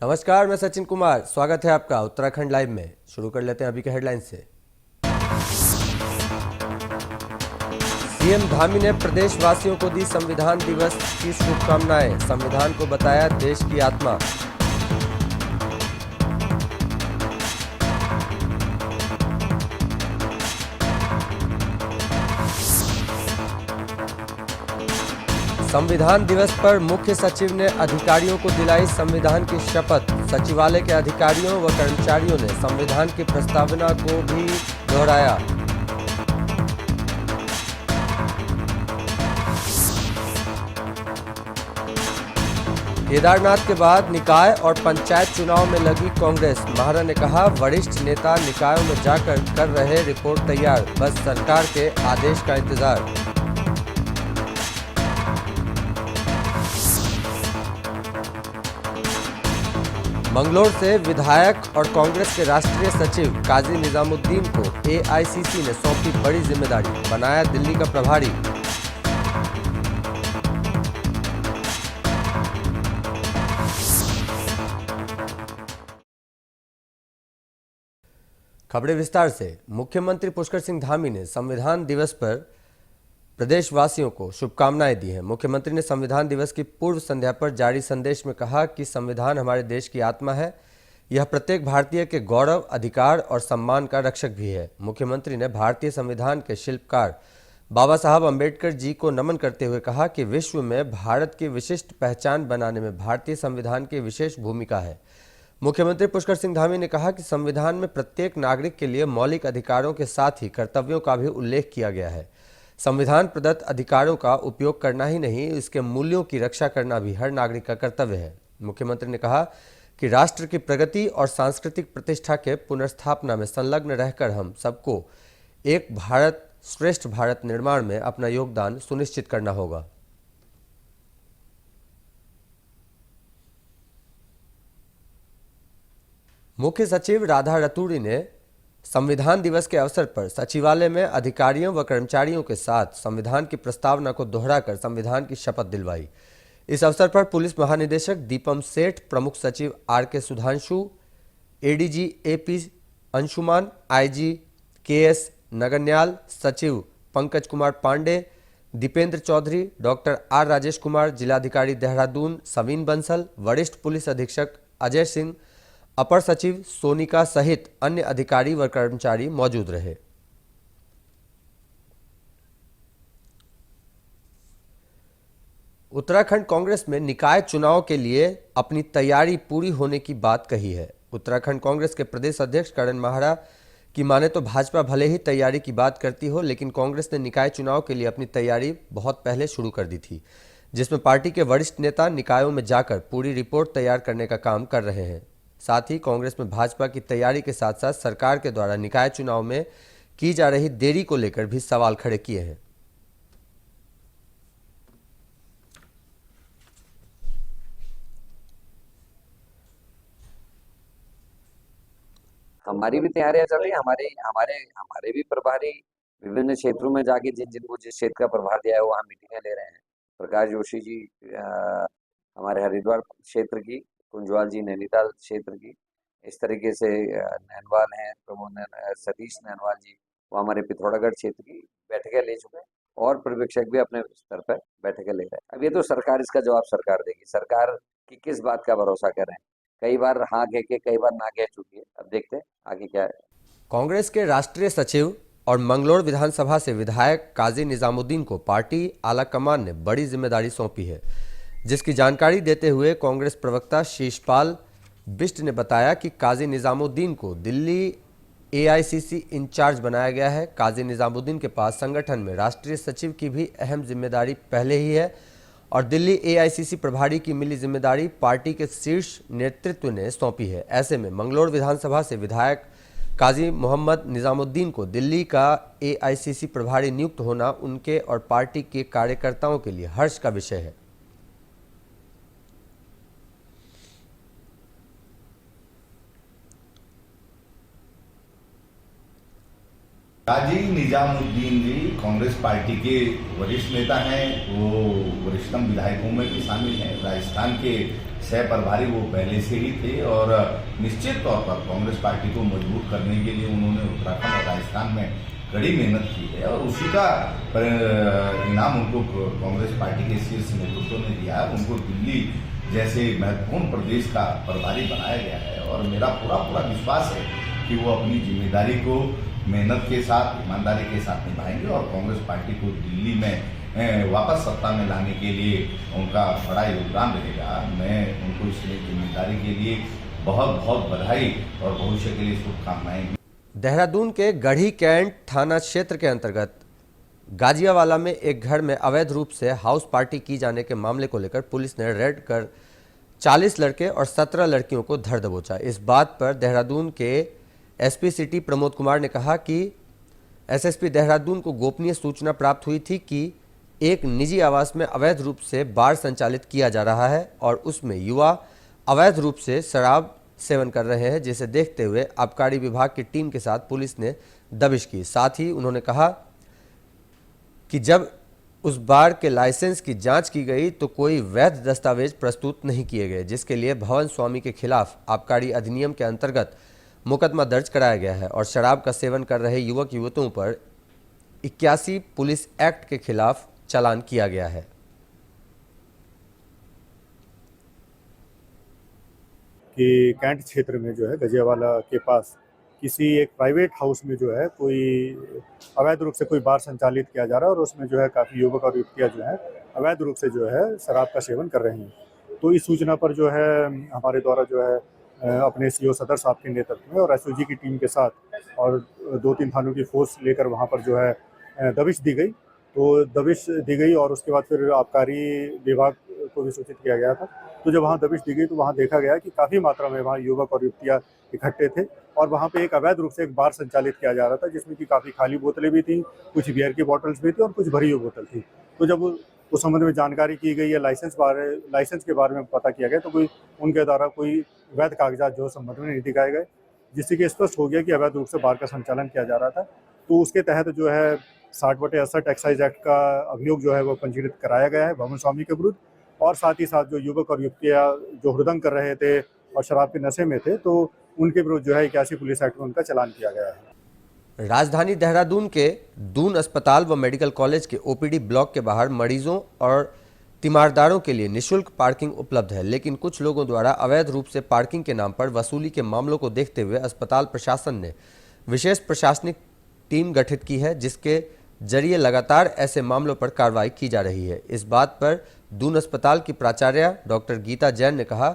नमस्कार, मैं सचिन कुमार। स्वागत है आपका उत्तराखंड लाइव में। शुरू कर लेते हैं अभी के हेडलाइन से। सीएम धामी ने प्रदेशवासियों को दी संविधान दिवस की शुभकामनाएं। संविधान को बताया देश की आत्मा। संविधान दिवस पर मुख्य सचिव ने अधिकारियों को दिलाई संविधान की शपथ। सचिवालय के अधिकारियों व कर्मचारियों ने संविधान की प्रस्तावना को भी दोहराया। केदारनाथ के बाद निकाय और पंचायत चुनाव में लगी कांग्रेस। महारा ने कहा, वरिष्ठ नेता निकायों में जाकर कर रहे रिपोर्ट तैयार, बस सरकार के आदेश का इंतजार। मंगलोर से विधायक और कांग्रेस के राष्ट्रीय सचिव काजी निजामुद्दीन को एआईसीसी ने सौंपी बड़ी जिम्मेदारी, बनाया दिल्ली का प्रभारी। खबरें विस्तार से। मुख्यमंत्री पुष्कर सिंह धामी ने संविधान दिवस पर प्रदेशवासियों को शुभकामनाएं दी हैं। मुख्यमंत्री ने संविधान दिवस की पूर्व संध्या पर जारी संदेश में कहा कि संविधान हमारे देश की आत्मा है। यह प्रत्येक भारतीय के गौरव, अधिकार और सम्मान का रक्षक भी है। मुख्यमंत्री ने भारतीय संविधान के शिल्पकार बाबा साहब अम्बेडकर जी को नमन करते हुए कहा कि विश्व में भारत की विशिष्ट पहचान बनाने में भारतीय संविधान की विशेष भूमिका है। मुख्यमंत्री पुष्कर सिंह धामी ने कहा कि संविधान में प्रत्येक नागरिक के लिए मौलिक अधिकारों के साथ ही कर्तव्यों का भी उल्लेख किया गया है। संविधान प्रदत्त अधिकारों का उपयोग करना ही नहीं, इसके मूल्यों की रक्षा करना भी हर नागरिक का कर्तव्य है। मुख्यमंत्री ने कहा कि राष्ट्र की प्रगति और सांस्कृतिक प्रतिष्ठा के पुनर्स्थापना में संलग्न रहकर हम सबको एक भारत श्रेष्ठ भारत निर्माण में अपना योगदान सुनिश्चित करना होगा। मुख्य सचिव राधा रतूड़ी ने संविधान दिवस के अवसर पर सचिवालय में अधिकारियों व कर्मचारियों के साथ संविधान की प्रस्तावना को दोहराकर संविधान की शपथ दिलवाई। इस अवसर पर पुलिस महानिदेशक दीपम सेठ, प्रमुख सचिव R K. Sudhanshu, ADG A P. Anshuman, IG K S. Nagnyal, सचिव पंकज कुमार पांडे, दीपेंद्र चौधरी, डॉक्टर आर. राजेश कुमार, जिलाधिकारी देहरादून सवीन बंसल, वरिष्ठ पुलिस अधीक्षक अजय सिंह, अपर सचिव सोनिका सहित अन्य अधिकारी व कर्मचारी मौजूद रहे। उत्तराखंड कांग्रेस में निकाय चुनाव के लिए अपनी तैयारी पूरी होने की बात कही है। उत्तराखंड कांग्रेस के प्रदेश अध्यक्ष करण माहरा की माने तो भाजपा भले ही तैयारी की बात करती हो, लेकिन कांग्रेस ने निकाय चुनाव के लिए अपनी तैयारी बहुत पहले शुरू कर दी थी, जिसमें पार्टी के वरिष्ठ नेता निकायों में जाकर पूरी रिपोर्ट तैयार करने का काम कर रहे हैं। साथ ही कांग्रेस में भाजपा की तैयारी के साथ साथ सरकार के द्वारा निकाय चुनाव में की जा रही देरी को लेकर भी सवाल खड़े किए हैं। हमारी भी तैयारियां चल रही है। हमारे हमारे हमारे भी प्रभारी विभिन्न क्षेत्रों में जाके जिन जिनको जिस क्षेत्र का प्रभार दिया है वहाँ मीटिंगें ले रहे हैं। प्रकाश जोशी जी हमारे हरिद्वार क्षेत्र की, कुंजवाल जी नैनीताल क्षेत्र की, इस तरीके से नैनवाल हैं सतीश नैनवाल जी, वो हमारे पिथौरागढ़ क्षेत्र की बैठकें ले चुके हैं और पर्यवेक्षक भी अपने स्तर पर बैठकें ले रहे हैं। अब ये तो सरकार, इसका जवाब सरकार देगी। सरकार की किस बात का भरोसा कर रहे हैं? कई बार हाँ कह के कई बार ना कह चुकी है। अब देखते हैं आगे क्या है। कांग्रेस के राष्ट्रीय सचिव और मंगलोर विधानसभा से विधायक काजी निजामुद्दीन को पार्टी आलाकमान ने बड़ी जिम्मेदारी सौंपी है, जिसकी जानकारी देते हुए कांग्रेस प्रवक्ता शीशपाल बिष्ट ने बताया कि काजी निजामुद्दीन को दिल्ली एआईसीसी इंचार्ज बनाया गया है। काजी निजामुद्दीन के पास संगठन में राष्ट्रीय सचिव की भी अहम जिम्मेदारी पहले ही है और दिल्ली एआईसीसी प्रभारी की मिली जिम्मेदारी पार्टी के शीर्ष नेतृत्व ने सौंपी है। ऐसे में मंगलोर विधानसभा से विधायक काजी मोहम्मद निजामुद्दीन को दिल्ली का एआईसीसी प्रभारी नियुक्त होना उनके और पार्टी के कार्यकर्ताओं के लिए हर्ष का विषय है। काजी निजामुद्दीन जी कांग्रेस पार्टी के वरिष्ठ नेता हैं, वो वरिष्ठतम विधायकों में भी शामिल हैं। राजस्थान के सह प्रभारी वो पहले से ही थे और निश्चित तौर पर कांग्रेस पार्टी को मजबूत करने के लिए उन्होंने उत्तराखंड और राजस्थान में कड़ी मेहनत की है और उसी का इनाम उनको कांग्रेस पार्टी के शीर्ष नेतृत्व ने दिया है। उनको दिल्ली जैसे महत्वपूर्ण प्रदेश का प्रभारी बनाया गया है और मेरा पूरा विश्वास है कि वो अपनी जिम्मेदारी को मेहनत के साथ, ईमानदारी के साथ निभाएंगे और कांग्रेस पार्टी को दिल्ली में वापस सत्ता में लाने के लिए उनका बड़ा योगदान रहेगा। मैं उनको इस जिम्मेदारी के लिए बहुत बहुत बधाई और भविष्य के लिए शुभकामनाएं। देहरादून के गढ़ी कैंट थाना क्षेत्र के अंतर्गत गाजियावाला में एक घर में अवैध रूप से हाउस पार्टी की जाने के मामले को लेकर पुलिस ने रेड कर 40 लड़के और 17 लड़कियों को धर दबोचा। इस बात पर देहरादून के एसपी सिटी प्रमोद कुमार ने कहा कि एसएसपी देहरादून को गोपनीय सूचना प्राप्त हुई थी कि एक निजी आवास में अवैध रूप से बार संचालित किया जा रहा है और उसमें युवा अवैध रूप से शराब सेवन कर रहे हैं, जिसे देखते हुए आबकारी विभाग की टीम के साथ पुलिस ने दबिश की। साथ ही उन्होंने कहा कि जब उस बार के लाइसेंस की जांच की गई तो कोई वैध दस्तावेज प्रस्तुत नहीं किए गए, जिसके लिए भवन स्वामी के खिलाफ आबकारी अधिनियम के अंतर्गत मुकदमा दर्ज कराया गया है और शराब का सेवन कर रहे युवक युवतियों पर 81 पुलिस एक्ट के खिलाफ चालान किया गया है। कि कैंट क्षेत्र में जो है गजियावाला के पास किसी एक प्राइवेट हाउस में जो है कोई अवैध रूप से कोई बार संचालित किया जा रहा है और उसमें जो है काफ़ी युवक और युवतियाँ जो है अवैध रूप से जो है शराब का सेवन कर रहे हैं। तो इस सूचना पर जो है हमारे द्वारा जो है अपने सीओ सदर साहब के नेतृत्व में और एसओजी की टीम के साथ और 2-3 थानों की फोर्स लेकर वहाँ पर जो है दबिश दी गई। तो दबिश दी गई और उसके बाद फिर आबकारी विभाग को भी सूचित किया गया था। तो जब वहाँ दबिश दी गई तो वहाँ देखा गया कि काफ़ी मात्रा में वहाँ युवक और युवतियाँ इकट्ठे थे और वहाँ पे एक अवैध रूप से एक बार संचालित किया जा रहा था, जिसमें कि काफ़ी खाली बोतलें भी थीं, कुछ बियर की बोतल्स भी थी और कुछ भरी हुई बोतल थी। तो जब उस संबंध में जानकारी की गई या लाइसेंस के बारे में पता किया गया तो कोई उनके द्वारा कोई वैध कागजात जो संबंध में नहीं दिखाए गए, जिससे कि स्पष्ट हो गया कि अवैध रूप से बार का संचालन किया जा रहा था। तो उसके तहत जो है 60/68 एक्साइज एक्ट का अभियोग जो है वो पंजीकृत कराया गया है भवन स्वामी के विरुद्ध और साथ ही साथ जो युवक और युवतियाँ जो हृदंग कर रहे थे और शराब के नशे में थे तो उनके विरुद्ध जो है 81 पुलिस एक्ट में उनका चालान किया गया है। राजधानी देहरादून के दून अस्पताल व मेडिकल कॉलेज के ओपीडी ब्लॉक के बाहर मरीजों और तीमारदारों के लिए निःशुल्क पार्किंग उपलब्ध है, लेकिन कुछ लोगों द्वारा अवैध रूप से पार्किंग के नाम पर वसूली के मामलों को देखते हुए अस्पताल प्रशासन ने विशेष प्रशासनिक टीम गठित की है, जिसके जरिए लगातार ऐसे मामलों पर कार्रवाई की जा रही है। इस बात पर दून अस्पताल की प्राचार्य डॉक्टर गीता जैन ने कहा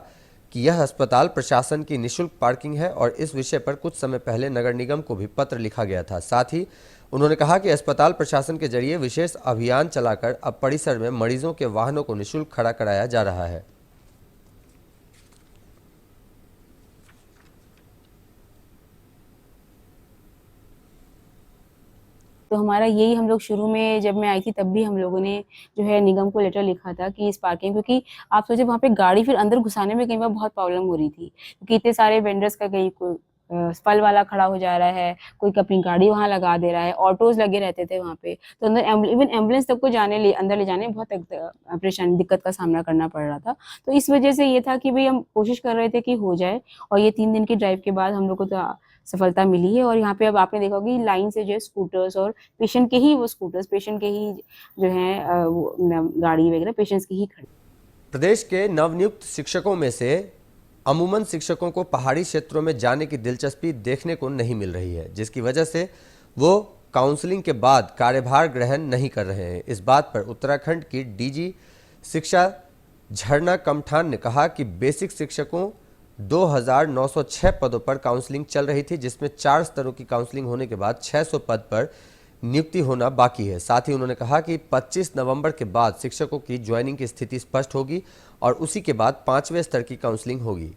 कि यह अस्पताल प्रशासन की निःशुल्क पार्किंग है और इस विषय पर कुछ समय पहले नगर निगम को भी पत्र लिखा गया था। साथ ही उन्होंने कहा कि अस्पताल प्रशासन के जरिए विशेष अभियान चलाकर अब परिसर में मरीजों के वाहनों को निःशुल्क खड़ा कराया जा रहा है। तो हमारा यही हम लोग शुरू में जब मैं आई थी तब भी हम लोगों ने जो है निगम को लेटर लिखा था कि इस पार्किंग, क्योंकि आप सोचे वहाँ पे गाड़ी फिर अंदर घुसाने में कई बार बहुत प्रॉब्लम हो रही थी, क्योंकि इतने सारे वेंडर्स का कहीं कोई फल वाला खड़ा हो जा रहा है, कोई अपनी गाड़ी वहाँ लगा दे रहा है, ऑटोज लगे रहते थे वहाँ पे, तो अंदर इवन एम्बुलेंस तक को अंदर ले जाने में बहुत परेशानी दिक्कत का सामना करना पड़ रहा था। तो इस वजह से ये था कि भाई हम कोशिश कर रहे थे कि हो जाए और ये 3 दिन की ड्राइव के बाद हम लोग को तो सफलता मिली है। और यहाँ पे अब आपने देखा होगा कि लाइन से जो है स्कूटर्स और पेशेंट के ही जो है गाड़ी वगैरह पेशेंट्स की ही खड़ी। प्रदेश के नवनियुक्त शिक्षकों में से अमूमन शिक्षकों को पहाड़ी क्षेत्रों में जाने की दिलचस्पी देखने को नहीं मिल रही है, जिसकी वजह से वो काउंसलिंग के बाद कार्यभार ग्रहण नहीं कर रहे हैं। इस बात पर उत्तराखंड की डीजी शिक्षा झरना कमठान ने कहा कि बेसिक शिक्षकों 2906 पदों पर काउंसलिंग चल रही थी, जिसमें 4 स्तरों की काउंसलिंग होने के बाद 600 पद पर नियुक्ति होना बाकी है। साथ ही उन्होंने कहा कि 25 नवंबर के बाद शिक्षकों की ज्वाइनिंग की स्थिति स्पष्ट होगी और उसी के बाद 5वें स्तर की काउंसलिंग होगी।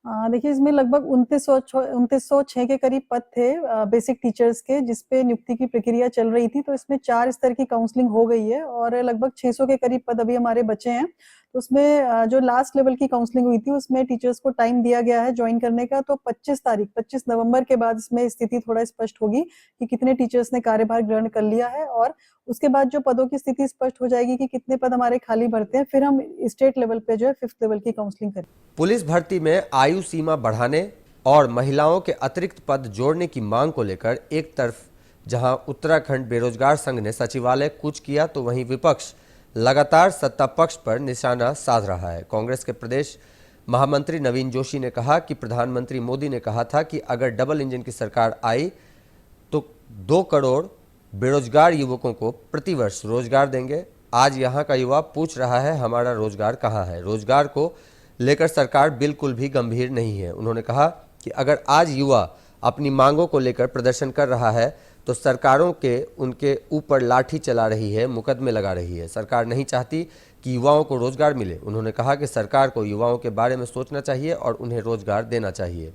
देखिए इसमें लगभग 2906 के करीब पद थे बेसिक टीचर्स के, जिसपे नियुक्ति की प्रक्रिया चल रही थी। तो इसमें 4 स्तर की काउंसलिंग हो गई है और लगभग 600 के करीब पद अभी हमारे बचे हैं। तो उसमें जो लास्ट लेवल की काउंसलिंग हुई थी उसमें टीचर्स को टाइम दिया गया है ज्वाइन करने का। तो 25 नवंबर के बाद इसमें स्थिति थोड़ा स्पष्ट होगी कि कितने टीचर्स ने कार्यभार ग्रहण कर लिया है, और उसके बाद जो पदों की स्थिति स्पष्ट हो जाएगी कि कितने पद हमारे खाली भरते हैं, फिर हम स्टेट लेवल पे जो है 5th लेवल की काउंसलिंग करें। पुलिस भर्ती में आयु सीमा बढ़ाने और महिलाओं के अतिरिक्त पद जोड़ने की मांग को लेकर एक तरफ जहां उत्तराखंड बेरोजगार संघ ने सचिवालय कूच किया, तो वहीं विपक्ष लगातार सत्ता पक्ष पर निशाना साध रहा है। कांग्रेस के प्रदेश महामंत्री नवीन जोशी ने कहा कि प्रधानमंत्री मोदी ने कहा था कि अगर डबल इंजन की सरकार आई तो 2 करोड़ बेरोजगार युवकों को प्रतिवर्ष रोजगार देंगे। आज यहां का युवा पूछ रहा है हमारा रोजगार कहां है। रोजगार को लेकर सरकार बिल्कुल भी गंभीर नहीं है। उन्होंने कहा कि अगर आज युवा अपनी मांगों को लेकर प्रदर्शन कर रहा है तो सरकारों के उनके ऊपर लाठी चला रही है, मुकदमे लगा रही है। सरकार नहीं चाहती कि युवाओं को रोजगार मिले। उन्होंने कहा कि सरकार को युवाओं के बारे में सोचना चाहिए और उन्हें रोजगार देना चाहिए।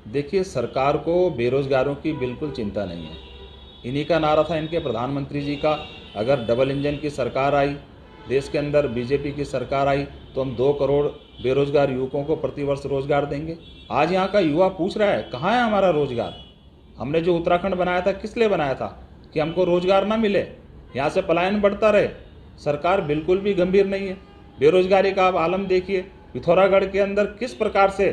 देखिए, सरकार को बेरोजगारों की बिल्कुल चिंता नहीं है। इन्हीं का नारा था इनके प्रधानमंत्री जी का, अगर डबल इंजन की सरकार आई, देश के अंदर बीजेपी की सरकार आई तो हम 2 करोड़ बेरोजगार युवकों को प्रतिवर्ष रोजगार देंगे। आज यहाँ का युवा पूछ रहा है कहाँ है हमारा रोजगार। हमने जो उत्तराखंड बनाया था किस लिए बनाया था? कि हमको रोजगार ना मिले, यहाँ से पलायन बढ़ता रहे। सरकार बिल्कुल भी गंभीर नहीं है। बेरोजगारी का आप आलम देखिए, पिथौरागढ़ के अंदर किस प्रकार से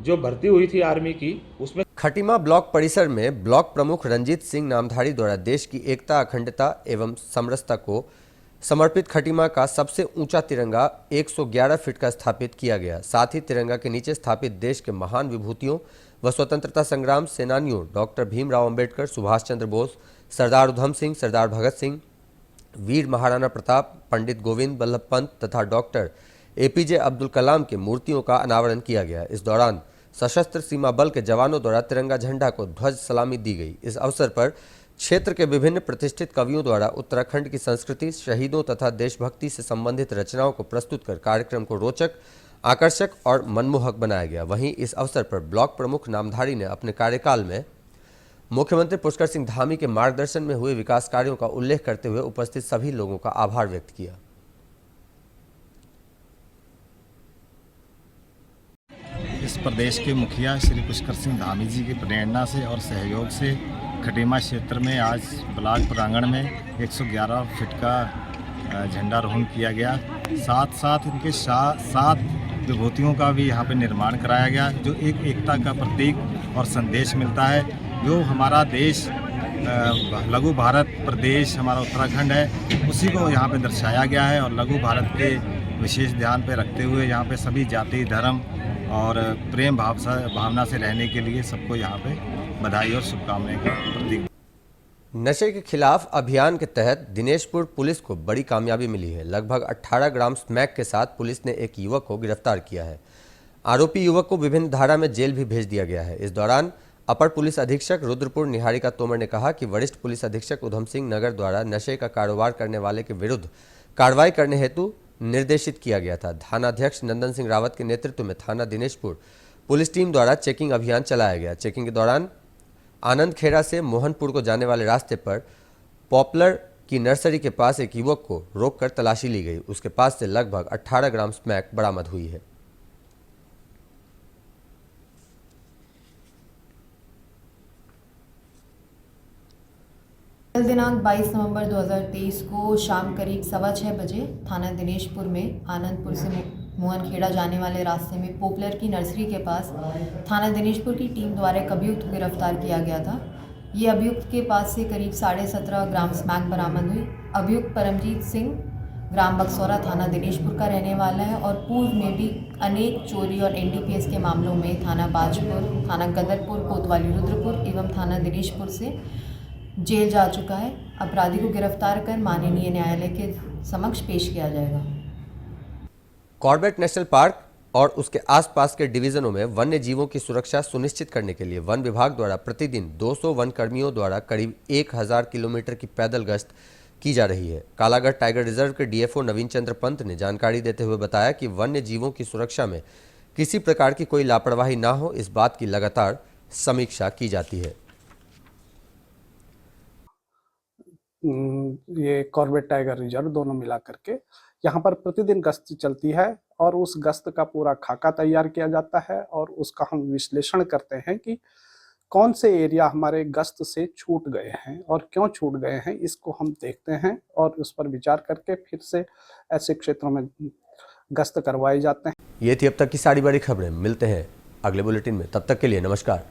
जो भर्ती हुई थी आर्मी की, उसमें खटीमा ब्लॉक परिसर में ब्लॉक प्रमुख रंजीत सिंह नामधारी द्वारा देश की एकता, अखंडता एवं समरसता को समर्पित खटीमा का सबसे ऊंचा तिरंगा 111 फीट का स्थापित किया गया। साथ ही तिरंगा के नीचे स्थापित देश के महान विभूतियों व स्वतंत्रता संग्राम सेनानियों डॉक्टर भीमराव अंबेडकर, सुभाष चंद्र बोस, सरदार उधम सिंह, सरदार भगत सिंह, वीर महाराणा प्रताप, पंडित गोविंद बल्लभ पंत तथा डॉक्टर APJ अब्दुल कलाम की मूर्तियों का अनावरण किया गया। इस दौरान सशस्त्र सीमा बल के जवानों द्वारा तिरंगा झंडा को ध्वज सलामी दी गई। इस अवसर पर क्षेत्र के विभिन्न प्रतिष्ठित कवियों द्वारा उत्तराखंड की संस्कृति, शहीदों तथा देशभक्ति से संबंधित रचनाओं को प्रस्तुत कर कार्यक्रम को रोचक, आकर्षक और मनमोहक बनाया गया। वहीं इस अवसर पर ब्लॉक प्रमुख नामधारी ने अपने कार्यकाल में मुख्यमंत्री पुष्कर सिंह धामी के मार्गदर्शन में हुए विकास कार्यों का उल्लेख करते हुए उपस्थित सभी लोगों का आभार व्यक्त किया। इस प्रदेश के मुखिया श्री पुष्कर सिंह धामी जी की प्रेरणा से और सहयोग से खटीमा क्षेत्र में आज ब्लॉक प्रांगण में 111 फीट का झंडारोहण किया गया। साथ साथ इनके 7 विभूतियों का भी यहाँ पे निर्माण कराया गया, जो एक एकता का प्रतीक और संदेश मिलता है। जो हमारा देश लघु भारत प्रदेश हमारा उत्तराखंड है, उसी को यहाँ पे दर्शाया गया है। और लघु भारत के विशेष ध्यान पे रखते हुए यहाँ पे सभी जाति, धर्म और प्रेम भावना से रहने के लिए सबको यहाँ पे बधाई और शुभकामनाएं का प्रतीक। नशे के खिलाफ अभियान के तहत दिनेशपुर पुलिस को बड़ी कामयाबी मिली है। लगभग 18 ग्राम स्मैक के साथ पुलिस ने एक युवक को गिरफ्तार किया है। आरोपी युवक को विभिन्न धारा में जेल भी भेज दिया गया है। इस दौरान अपर पुलिस अधीक्षक रुद्रपुर निहारिका तोमर ने कहा कि वरिष्ठ पुलिस अधीक्षक उधम सिंह नगर द्वारा नशे का कारोबार करने वाले के विरुद्ध कार्रवाई करने हेतु निर्देशित किया गया था। थानाध्यक्ष नंदन सिंह रावत के नेतृत्व में थाना दिनेशपुर पुलिस टीम द्वारा चेकिंग अभियान चलाया गया। चेकिंग के दौरान आनंद खेड़ा से मोहनपुर को जाने वाले रास्ते पर पॉपुलर की नर्सरी के पास एक युवक को रोककर तलाशी ली गई। उसके पास से लगभग 18 ग्राम स्मैक बरामद हुई है। कल दिनांक 22 नवंबर 2023 को शाम करीब 6:15 बजे थाना दिनेशपुर में आनंदपुर से मोहनखेड़ा जाने वाले रास्ते में पॉपुलर की नर्सरी के पास थाना दिनेशपुर की टीम द्वारा एक अभियुक्त को गिरफ्तार किया गया था। ये अभियुक्त के पास से करीब 17.5 ग्राम स्मैक बरामद हुई। अभियुक्त परमजीत सिंह ग्राम बक्सौरा थाना दिनेशपुर का रहने वाला है और पूर्व में भी अनेक चोरी और NDPS के मामलों में थाना बाजपुर, थाना गदरपुर, कोतवाली रुद्रपुर एवं थाना दिनेशपुर से जेल जा चुका है। अपराधी को गिरफ्तार कर माननीय न्यायालय के समक्ष पेश किया जाएगा। कॉर्बेट नेशनल पार्क और उसके आसपास के डिवीजनों में वन्य जीवों की सुरक्षा सुनिश्चित करने के लिए वन विभाग द्वारा प्रतिदिन 200 वन कर्मियों द्वारा करीब 1000 किलोमीटर की पैदल गश्त की जा रही है। कालागढ़ टाइगर रिजर्व के DFO नवीन चंद्र पंत ने जानकारी देते हुए बताया कि वन्य जीवों की सुरक्षा में किसी प्रकार की कोई लापरवाही ना हो, इस बात की लगातार समीक्षा की जाती है। ये कॉर्बेट टाइगर रिजर्व दोनों मिला करके यहाँ पर प्रतिदिन गश्त चलती है और उस गश्त का पूरा खाका तैयार किया जाता है और उसका हम विश्लेषण करते हैं कि कौन से एरिया हमारे गश्त से छूट गए हैं और क्यों छूट गए हैं, इसको हम देखते हैं और उस पर विचार करके फिर से ऐसे क्षेत्रों में गश्त करवाए जाते हैं। ये थी अब तक की सारी बड़ी खबरें। मिलते हैं अगले बुलेटिन में, तब तक के लिए नमस्कार।